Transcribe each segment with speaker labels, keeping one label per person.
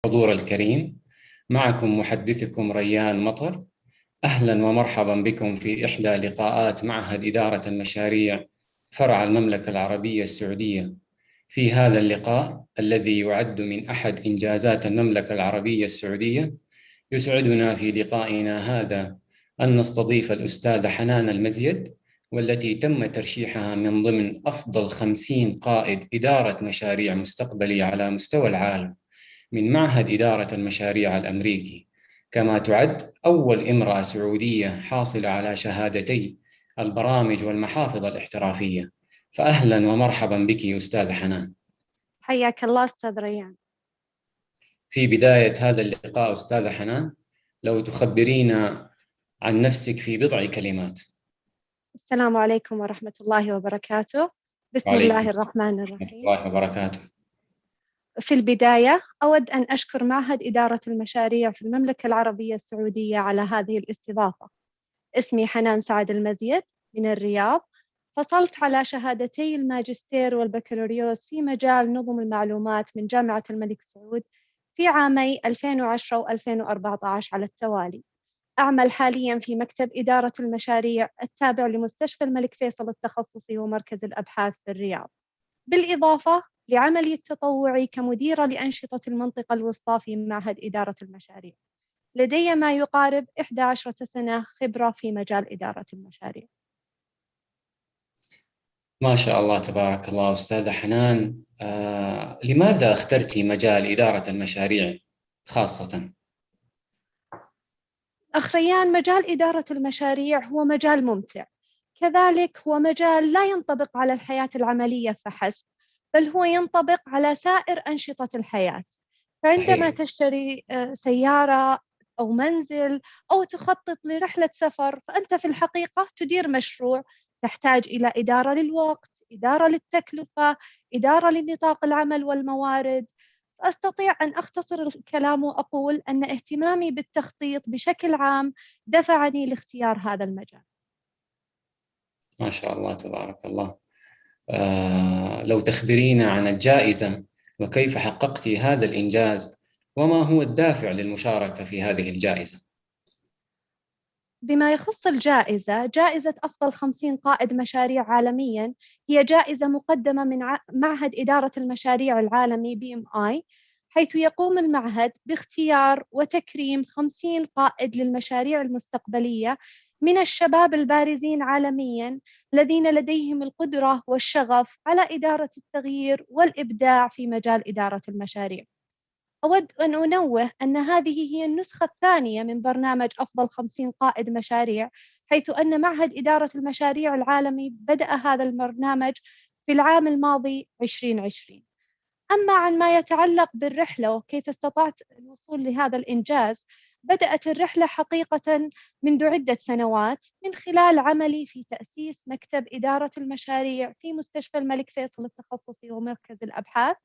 Speaker 1: الحضور الكريم، معكم محدثكم ريان مطر. أهلا ومرحبا بكم في إحدى لقاءات معهد إدارة المشاريع فرع المملكة العربية السعودية. في هذا اللقاء الذي يعد من أحد إنجازات المملكة العربية السعودية، يسعدنا في لقائنا هذا أن نستضيف الأستاذة حنان المزيد، والتي تم ترشيحها من ضمن أفضل 50 قائد إدارة مشاريع مستقبلية على مستوى العالم من معهد إدارة المشاريع الأمريكي، كما تعد أول امرأة سعودية حاصلة على شهادتي البرامج والمحافظ الاحترافية. فأهلا ومرحبا بك أستاذة حنان.
Speaker 2: حياك الله أستاذ ريان.
Speaker 1: في بداية هذا اللقاء أستاذة حنان، لو تخبرينا عن نفسك في بضع كلمات.
Speaker 2: السلام عليكم ورحمة الله وبركاته. بسم
Speaker 1: وعليكم
Speaker 2: الله
Speaker 1: السلام
Speaker 2: الرحمن
Speaker 1: ورحمة
Speaker 2: الرحيم.
Speaker 1: الله وبركاته.
Speaker 2: في البداية أود أن أشكر معهد إدارة المشاريع في المملكة العربية السعودية على هذه الاستضافة. اسمي حنان سعد المزيد من الرياض. حصلت على شهادتي الماجستير والبكالوريوس في مجال نظم المعلومات من جامعة الملك سعود في عامي 2010 و2014 على التوالي. أعمل حالياً في مكتب إدارة المشاريع التابع لمستشفى الملك فيصل التخصصي ومركز الأبحاث في الرياض، بالإضافة لعملي التطوعي كمديرة لأنشطة المنطقة الوسطى في معهد إدارة المشاريع. لدي ما يقارب 11 سنة خبرة في مجال إدارة المشاريع.
Speaker 1: ما شاء الله تبارك الله. أستاذة حنان، لماذا اخترتي مجال إدارة المشاريع خاصة؟
Speaker 2: أخ ريان، مجال إدارة المشاريع هو مجال ممتع، كذلك هو مجال لا ينطبق على الحياة العملية فحسب، بل هو ينطبق على سائر أنشطة الحياة. فعندما
Speaker 1: صحيح.
Speaker 2: تشتري سيارة أو منزل أو تخطط لرحلة سفر، فأنت في الحقيقة تدير مشروع تحتاج إلى إدارة للوقت، إدارة للتكلفة، إدارة لنطاق العمل والموارد. أستطيع أن أختصر الكلام وأقول أن اهتمامي بالتخطيط بشكل عام دفعني لاختيار هذا المجال.
Speaker 1: ما شاء الله تبارك الله. لو تخبرينا عن الجائزة وكيف حققت هذا الإنجاز، وما هو الدافع للمشاركة في هذه الجائزة؟
Speaker 2: بما يخص الجائزة، جائزة أفضل 50 قائد مشاريع عالمياً هي جائزة مقدمة من معهد إدارة المشاريع العالمي BMI، حيث يقوم المعهد باختيار وتكريم 50 قائد للمشاريع المستقبلية من الشباب البارزين عالمياً الذين لديهم القدرة والشغف على إدارة التغيير والإبداع في مجال إدارة المشاريع. أود أن أنوه أن هذه هي النسخة الثانية من برنامج أفضل 50 قائد مشاريع، حيث أن معهد إدارة المشاريع العالمي بدأ هذا البرنامج في العام الماضي 2020. أما عن ما يتعلق بالرحلة وكيف استطعت الوصول لهذا الإنجاز، بدأت الرحلة حقيقة منذ عدة سنوات من خلال عملي في تأسيس مكتب إدارة المشاريع في مستشفى الملك فيصل التخصصي ومركز الأبحاث،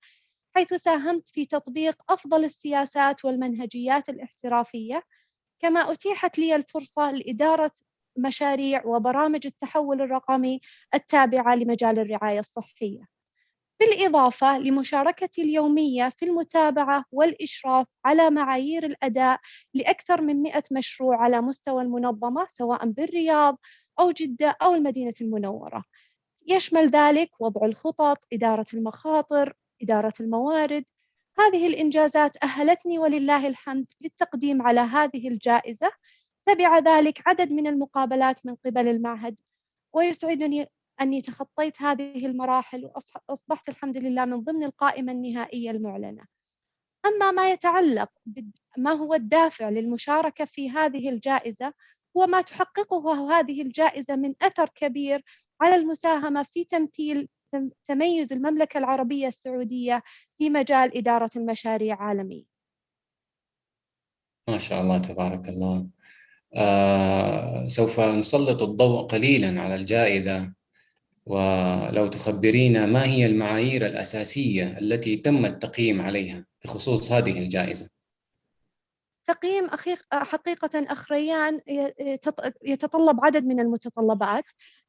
Speaker 2: حيث ساهمت في تطبيق أفضل السياسات والمنهجيات الاحترافية، كما أتيحت لي الفرصة لإدارة مشاريع وبرامج التحول الرقمي التابعة لمجال الرعاية الصحية، بالإضافة لمشاركتي اليومية في المتابعة والإشراف على معايير الأداء لأكثر من 100 مشروع على مستوى المنظمة، سواء بالرياض أو جدة أو المدينة المنورة. يشمل ذلك وضع الخطط، إدارة المخاطر، إدارة الموارد. هذه الإنجازات أهلتني ولله الحمد للتقديم على هذه الجائزة. تبع ذلك عدد من المقابلات من قبل المعهد، ويسعدني أني تخطيت هذه المراحل وأصبحت الحمد لله من ضمن القائمة النهائية المعلنة. أما ما يتعلق ما هو الدافع للمشاركة في هذه الجائزة، هو ما تحققه هذه الجائزة من أثر كبير على المساهمة في تمثيل تميز المملكة العربية السعودية في مجال إدارة المشاريع عالميا.
Speaker 1: ما شاء الله تبارك الله. سوف نسلط الضوء قليلا على الجائزة، ولو تخبرينا ما هي المعايير الأساسية التي تم التقييم عليها بخصوص هذه الجائزة؟
Speaker 2: تقييم حقيقة أخ ريان يتطلب عدد من المتطلبات،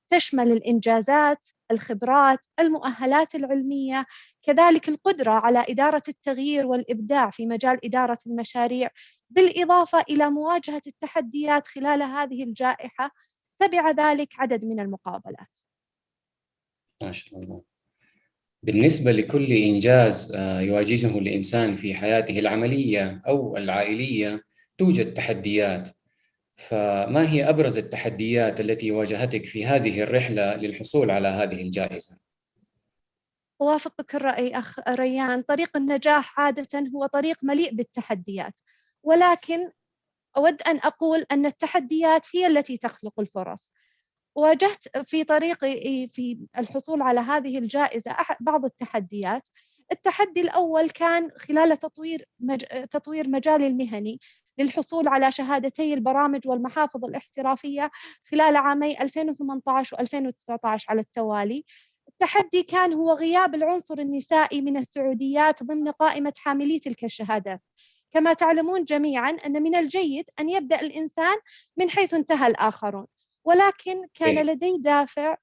Speaker 2: تشمل الإنجازات، الخبرات، المؤهلات العلمية، كذلك القدرة على إدارة التغيير والإبداع في مجال إدارة المشاريع، بالإضافة إلى مواجهة التحديات خلال هذه الجائحة. تبع ذلك عدد من المقابلات.
Speaker 1: ما شاء الله. بالنسبة لكل إنجاز يواجهه الإنسان في حياته العملية أو العائلية توجد تحديات، فما هي أبرز التحديات التي واجهتك في هذه الرحلة للحصول على هذه الجائزة؟
Speaker 2: أوافقك الرأي أخ ريان، طريق النجاح عادة هو طريق مليء بالتحديات، ولكن أود أن أقول أن التحديات هي التي تخلق الفرص. واجهت في طريقي في الحصول على هذه الجائزة بعض التحديات. التحدي الأول كان خلال تطوير مجالي المهني للحصول على شهادتي البرامج والمحافظ الاحترافية خلال عامي 2018 و2019 على التوالي. التحدي كان هو غياب العنصر النسائي من السعوديات ضمن قائمة حاملي تلك الشهادات. كما تعلمون جميعاً أن من الجيد أن يبدأ الإنسان من حيث انتهى الآخرون، ولكن كان لدي دافع.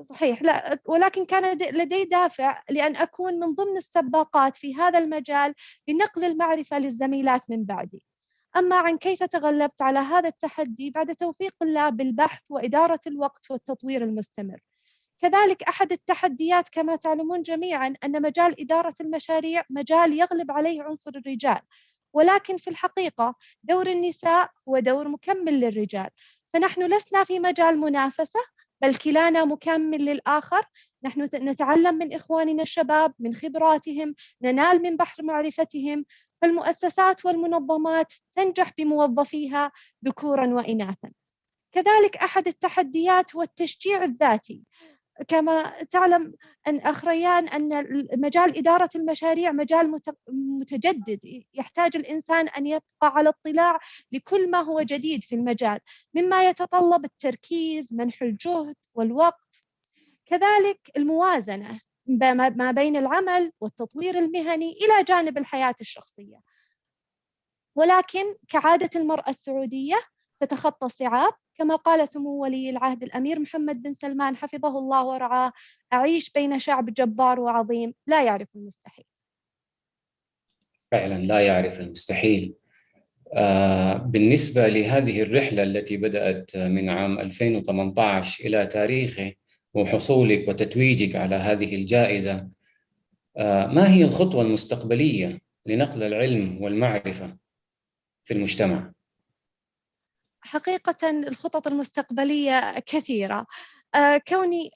Speaker 2: صحيح، لا، ولكن كان لدي دافع لأن أكون من ضمن السباقات في هذا المجال لنقل المعرفة للزميلات من بعدي. أما عن كيف تغلبت على هذا التحدي، بعد توفيق الله بالبحث وإدارة الوقت والتطوير المستمر. كذلك أحد التحديات كما تعلمون جميعاً أن مجال إدارة المشاريع مجال يغلب عليه عنصر الرجال، ولكن في الحقيقة دور النساء هو دور مكمل للرجال، فنحن لسنا في مجال منافسة، بل كلانا مكمل للآخر. نحن نتعلم من إخواننا الشباب، من خبراتهم، ننال من بحر معرفتهم، فالمؤسسات والمنظمات تنجح بموظفيها ذكوراً وإناثاً. كذلك أحد التحديات هو التشجيع الذاتي. كما تعلم أن أخ ريان أن مجال إدارة المشاريع مجال متجدد، يحتاج الإنسان أن يبقى على اطلاع لكل ما هو جديد في المجال، مما يتطلب التركيز، منح الجهد والوقت. كذلك الموازنة ما بين العمل والتطوير المهني إلى جانب الحياة الشخصية. ولكن كعادة المرأة السعودية تتخطى الصعاب، كما قال سمو ولي العهد الأمير محمد بن سلمان حفظه الله ورعاه: أعيش بين شعب جبار وعظيم لا يعرف المستحيل.
Speaker 1: فعلا لا يعرف المستحيل. بالنسبة لهذه الرحلة التي بدأت من عام 2018 إلى تاريخه وحصولك وتتويجك على هذه الجائزة، ما هي الخطوة المستقبلية لنقل العلم والمعرفة في المجتمع؟
Speaker 2: حقيقة الخطط المستقبلية كثيرة. كوني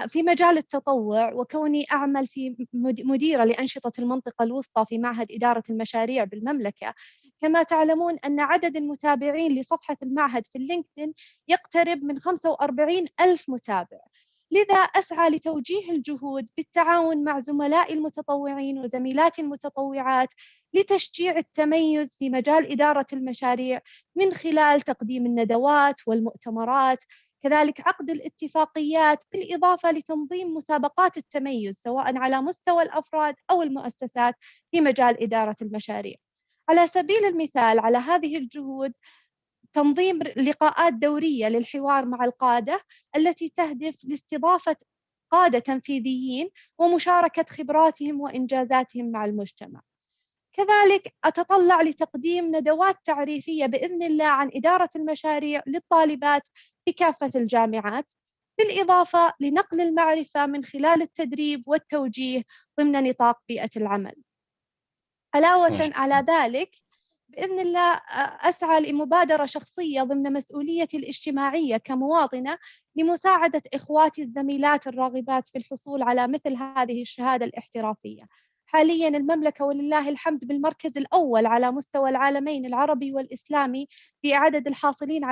Speaker 2: في مجال التطوع، وكوني أعمل في مديرة لأنشطة المنطقة الوسطى في معهد إدارة المشاريع بالمملكة. كما تعلمون أن عدد المتابعين لصفحة المعهد في اللينكدين يقترب من 45 ألف متابع. لذا أسعى لتوجيه الجهود بالتعاون مع زملائي المتطوعين وزميلاتي المتطوعات لتشجيع التميز في مجال إدارة المشاريع من خلال تقديم الندوات والمؤتمرات، كذلك عقد الاتفاقيات، بالإضافة لتنظيم مسابقات التميز سواء على مستوى الأفراد أو المؤسسات في مجال إدارة المشاريع. على سبيل المثال، على هذه الجهود تنظيم لقاءات دورية للحوار مع القادة التي تهدف لاستضافة قادة تنفيذيين ومشاركة خبراتهم وإنجازاتهم مع المجتمع. كذلك أتطلع لتقديم ندوات تعريفية بإذن الله عن إدارة المشاريع للطالبات في كافة الجامعات، بالإضافة لنقل المعرفة من خلال التدريب والتوجيه ضمن نطاق بيئة العمل. علاوة على ذلك بإذن الله أسعى لمبادرة شخصية ضمن مسؤوليتي الاجتماعية كمواطنة لمساعدة إخواتي الزميلات الراغبات في الحصول على مثل هذه الشهادة الاحترافية. حاليا المملكة ولله الحمد بالمركز الأول على مستوى العالمين العربي والإسلامي في عدد الحاصلين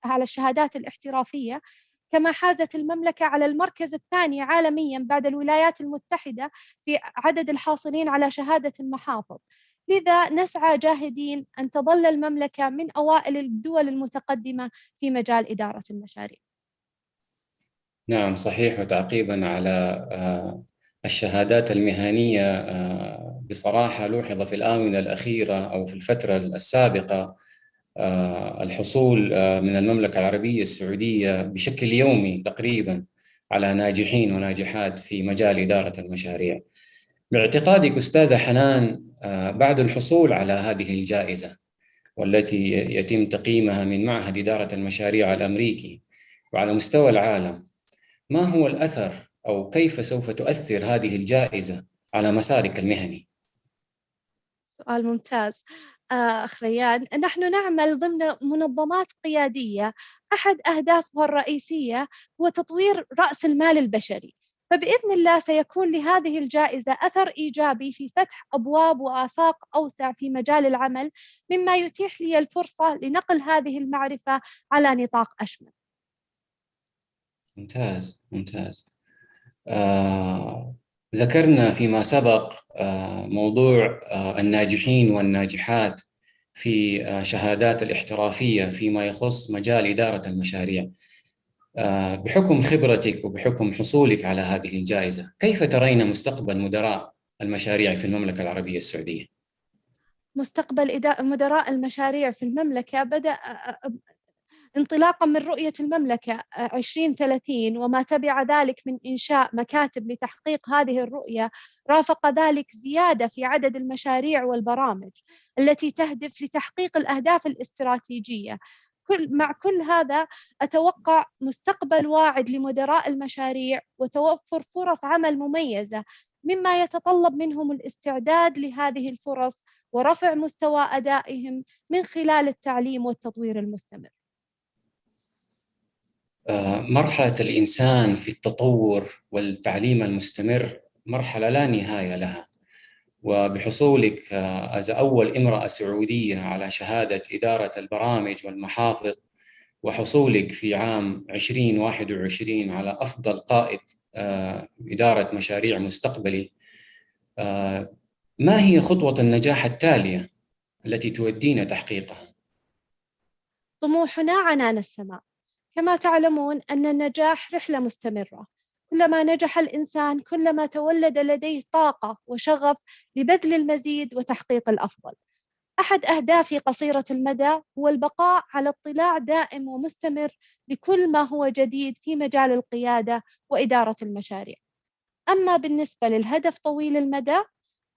Speaker 2: على الشهادات الاحترافية، كما حازت المملكة على المركز الثاني عالميا بعد الولايات المتحدة في عدد الحاصلين على شهادة المحافظ. لذا نسعى جاهدين أن تظل المملكة من أوائل الدول المتقدمة في مجال إدارة المشاريع.
Speaker 1: نعم صحيح. وتعقيبا على الشهادات المهنية، بصراحة لوحظ في الآونة الأخيرة أو في الفترة السابقة الحصول من المملكة العربية السعودية بشكل يومي تقريبا على ناجحين وناجحات في مجال إدارة المشاريع. باعتقادك أستاذة حنان، بعد الحصول على هذه الجائزة والتي يتم تقييمها من معهد إدارة المشاريع الأمريكي وعلى مستوى العالم، ما هو الأثر أو كيف سوف تؤثر هذه الجائزة على مسارك المهني؟
Speaker 2: سؤال ممتاز. أخ ريان، نحن نعمل ضمن منظمات قيادية أحد أهدافها الرئيسية هو تطوير رأس المال البشري، فبإذن الله سيكون لهذه الجائزة أثر إيجابي في فتح أبواب وآفاق أوسع في مجال العمل، مما يتيح لي الفرصة لنقل هذه المعرفة على نطاق أشمل.
Speaker 1: ممتاز ممتاز. ذكرنا فيما سبق موضوع الناجحين والناجحات في شهادات الاحترافية فيما يخص مجال إدارة المشاريع. بحكم خبرتك وبحكم حصولك على هذه الجائزة، كيف ترين مستقبل مدراء المشاريع في المملكة العربية السعودية؟
Speaker 2: مستقبل مدراء المشاريع في المملكة بدأ انطلاقا من رؤية المملكة 2030 وما تبع ذلك من إنشاء مكاتب لتحقيق هذه الرؤية، رافق ذلك زيادة في عدد المشاريع والبرامج التي تهدف لتحقيق الأهداف الاستراتيجية. مع كل هذا أتوقع مستقبل واعد لمدراء المشاريع وتوفر فرص عمل مميزة، مما يتطلب منهم الاستعداد لهذه الفرص ورفع مستوى أدائهم من خلال التعليم والتطوير المستمر.
Speaker 1: مرحلة الإنسان في التطور والتعليم المستمر مرحلة لا نهاية لها، وبحصولك أول امرأة سعودية على شهادة إدارة البرامج والمحافظ، وحصولك في عام 2021 على أفضل قائد إدارة مشاريع مستقبلي، ما هي خطوة النجاح التالية التي تودين تحقيقها؟
Speaker 2: طموحنا عنان السماء. كما تعلمون أن النجاح رحلة مستمرة، كلما نجح الإنسان كلما تولد لديه طاقة وشغف لبذل المزيد وتحقيق الأفضل. أحد أهدافي قصيرة المدى هو البقاء على اطلاع دائم ومستمر بكل ما هو جديد في مجال القيادة وإدارة المشاريع. أما بالنسبة للهدف طويل المدى،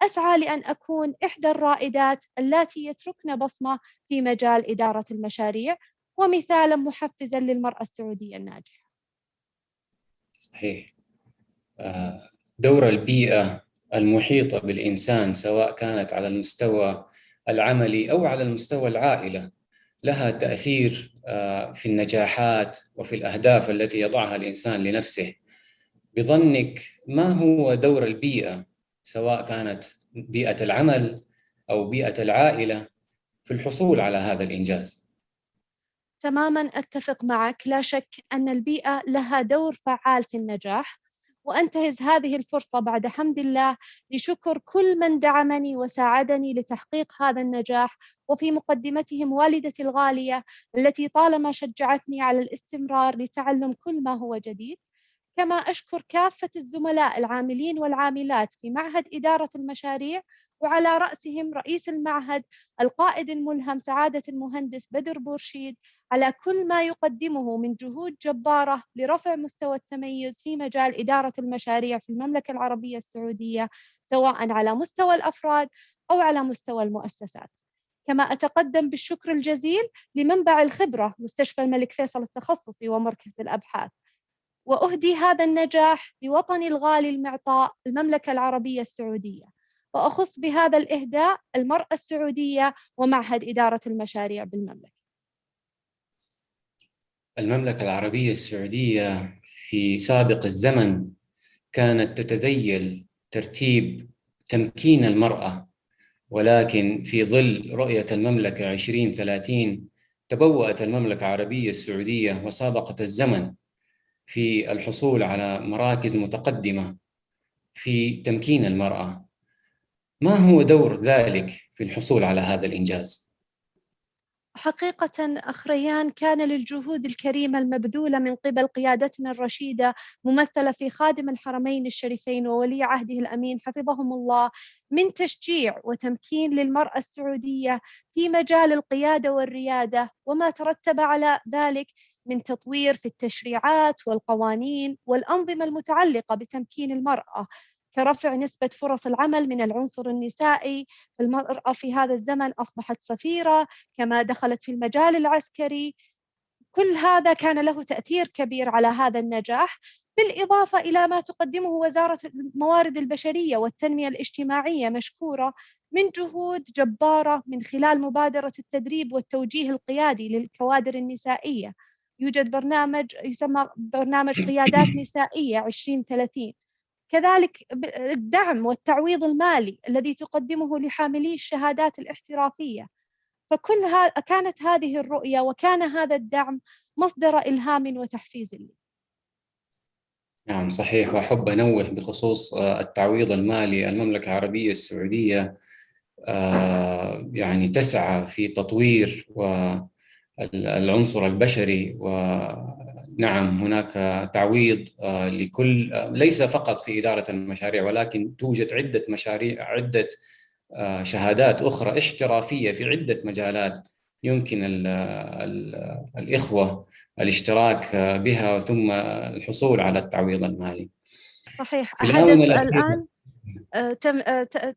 Speaker 2: أسعى لأن أكون إحدى الرائدات اللاتي يتركن بصمة في مجال إدارة المشاريع ومثالا محفزا للمرأة السعودية الناجحة.
Speaker 1: صحيح. دور البيئة المحيطة بالإنسان سواء كانت على المستوى العملي أو على المستوى العائلة لها تأثير في النجاحات وفي الأهداف التي يضعها الإنسان لنفسه. بظنك ما هو دور البيئة سواء كانت بيئة العمل أو بيئة العائلة في الحصول على هذا الإنجاز؟
Speaker 2: تماما أتفق معك، لا شك أن البيئة لها دور فعال في النجاح، وأنتهز هذه الفرصة بعد حمد الله لشكر كل من دعمني وساعدني لتحقيق هذا النجاح، وفي مقدمتهم والدتي الغالية التي طالما شجعتني على الاستمرار لتعلم كل ما هو جديد. كما أشكر كافة الزملاء العاملين والعاملات في معهد إدارة المشاريع، وعلى رأسهم رئيس المعهد القائد الملهم سعادة المهندس بدر بورشيد، على كل ما يقدمه من جهود جبارة لرفع مستوى التميز في مجال إدارة المشاريع في المملكة العربية السعودية، سواء على مستوى الأفراد أو على مستوى المؤسسات. كما أتقدم بالشكر الجزيل لمنبع الخبرة مستشفى الملك فيصل التخصصي ومركز الأبحاث، وأهدي هذا النجاح لوطني الغالي المعطاء المملكة العربية السعودية، وأخص بهذا الإهداء المرأة السعودية ومعهد إدارة المشاريع بالمملكة.
Speaker 1: المملكة العربية السعودية في سابق الزمن كانت تتذيل ترتيب تمكين المرأة، ولكن في ظل رؤية المملكة 2030 تبوأت المملكة العربية السعودية وسابقت الزمن في الحصول على مراكز متقدمة في تمكين المرأة. ما هو دور ذلك في الحصول على هذا الإنجاز؟
Speaker 2: حقيقة أخ ريان، كان للجهود الكريمة المبذولة من قبل قيادتنا الرشيدة ممثلة في خادم الحرمين الشريفين وولي عهده الأمين حفظهم الله من تشجيع وتمكين للمرأة السعودية في مجال القيادة والريادة، وما ترتب على ذلك من تطوير في التشريعات والقوانين والأنظمة المتعلقة بتمكين المرأة، كرفع نسبة فرص العمل من العنصر النسائي. المرأة في هذا الزمن أصبحت سفيرة، كما دخلت في المجال العسكري. كل هذا كان له تأثير كبير على هذا النجاح، بالإضافة إلى ما تقدمه وزارة الموارد البشرية والتنمية الاجتماعية مشكورة من جهود جبارة من خلال مبادرة التدريب والتوجيه القيادي للكوادر النسائية. يوجد برنامج يسمى برنامج قيادات نسائية 2030. كذلك الدعم والتعويض المالي الذي تقدمه لحاملي الشهادات الاحترافية. كانت هذه الرؤية وكان هذا الدعم مصدر إلهام وتحفيز لي.
Speaker 1: نعم صحيح. وأحب أنوه بخصوص التعويض المالي. المملكة العربية السعودية يعني تسعى في تطوير والعنصر البشري، ونعم هناك تعويض لكل، ليس فقط في إدارة المشاريع، ولكن توجد عدة مشاريع، عدة شهادات أخرى احترافية في عدة مجالات يمكن الإخوة الاشتراك بها ثم الحصول على التعويض المالي.
Speaker 2: صحيح.
Speaker 1: في الآونة
Speaker 2: الآن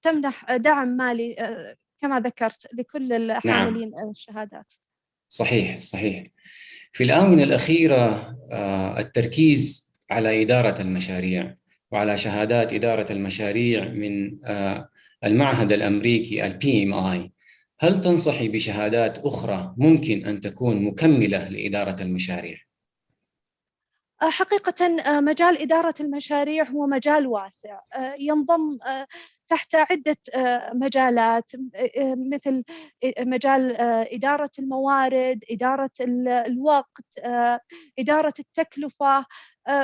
Speaker 2: تمنح دعم مالي كما ذكرت لكل
Speaker 1: نعم
Speaker 2: الحاملين الشهادات.
Speaker 1: صحيح صحيح. في الآونة الأخيرة التركيز على إدارة المشاريع وعلى شهادات إدارة المشاريع من المعهد الأمريكي PMI. هل تنصحي بشهادات أخرى ممكن أن تكون مكملة لإدارة المشاريع؟
Speaker 2: حقيقة مجال إدارة المشاريع هو مجال واسع، ينضم تحت عدة مجالات، مثل مجال إدارة الموارد، إدارة الوقت، إدارة التكلفة.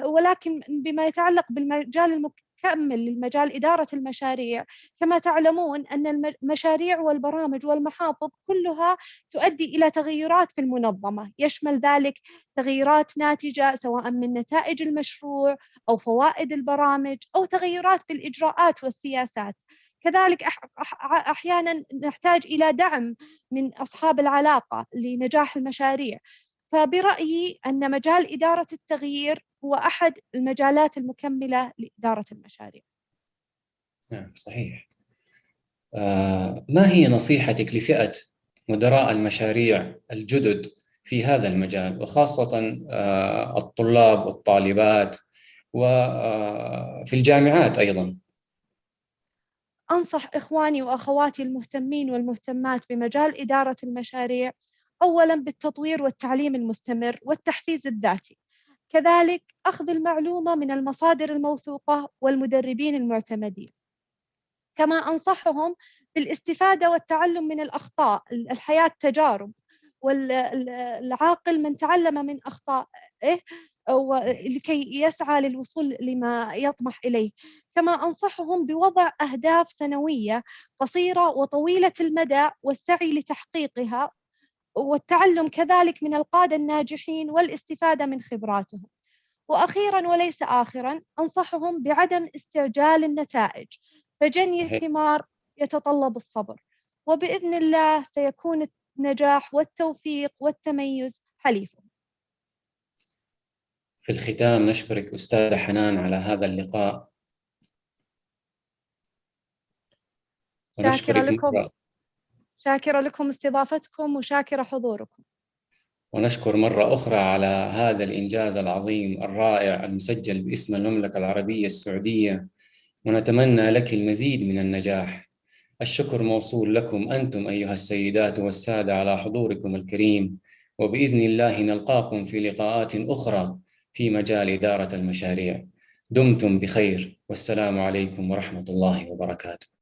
Speaker 2: ولكن بما يتعلق بالمجال المكمل للمجال إدارة المشاريع، كما تعلمون أن المشاريع والبرامج والمحافظ كلها تؤدي إلى تغيرات في المنظمة، يشمل ذلك تغييرات ناتجة سواء من نتائج المشروع أو فوائد البرامج أو تغيرات بالإجراءات والسياسات. كذلك أحيانا نحتاج إلى دعم من أصحاب العلاقة لنجاح المشاريع. فبرأيي أن مجال إدارة التغيير هو أحد المجالات المكملة لإدارة المشاريع.
Speaker 1: نعم صحيح. ما هي نصيحتك لفئة مدراء المشاريع الجدد في هذا المجال، وخاصة الطلاب والطالبات وفي الجامعات أيضا؟
Speaker 2: أنصح إخواني وأخواتي المهتمين والمهتمات بمجال إدارة المشاريع أولاً بالتطوير والتعليم المستمر والتحفيز الذاتي، كذلك أخذ المعلومة من المصادر الموثوقة والمدربين المعتمدين. كما أنصحهم بالاستفادة والتعلم من الأخطاء. الحياة تجارب، والعاقل من تعلم من أخطائه لكي يسعى للوصول لما يطمح إليه. كما أنصحهم بوضع أهداف سنوية قصيرة وطويلة المدى والسعي لتحقيقها، والتعلم كذلك من القادة الناجحين والاستفادة من خبراتهم. وأخيراً وليس آخراً، أنصحهم بعدم استعجال النتائج، فجني
Speaker 1: صحيح.
Speaker 2: الثمار يتطلب الصبر، وبإذن الله سيكون النجاح والتوفيق والتميز حليفهم.
Speaker 1: في الختام نشكرك أستاذة حنان على هذا اللقاء،
Speaker 2: شاكرة لكم استضافتكم وشاكرة حضوركم.
Speaker 1: ونشكر مرة أخرى على هذا الإنجاز العظيم الرائع المسجل باسم المملكة العربية السعودية، ونتمنى لك المزيد من النجاح. الشكر موصول لكم أنتم أيها السيدات والسادة على حضوركم الكريم، وبإذن الله نلقاكم في لقاءات أخرى في مجال إدارة المشاريع. دمتم بخير، والسلام عليكم ورحمة الله وبركاته.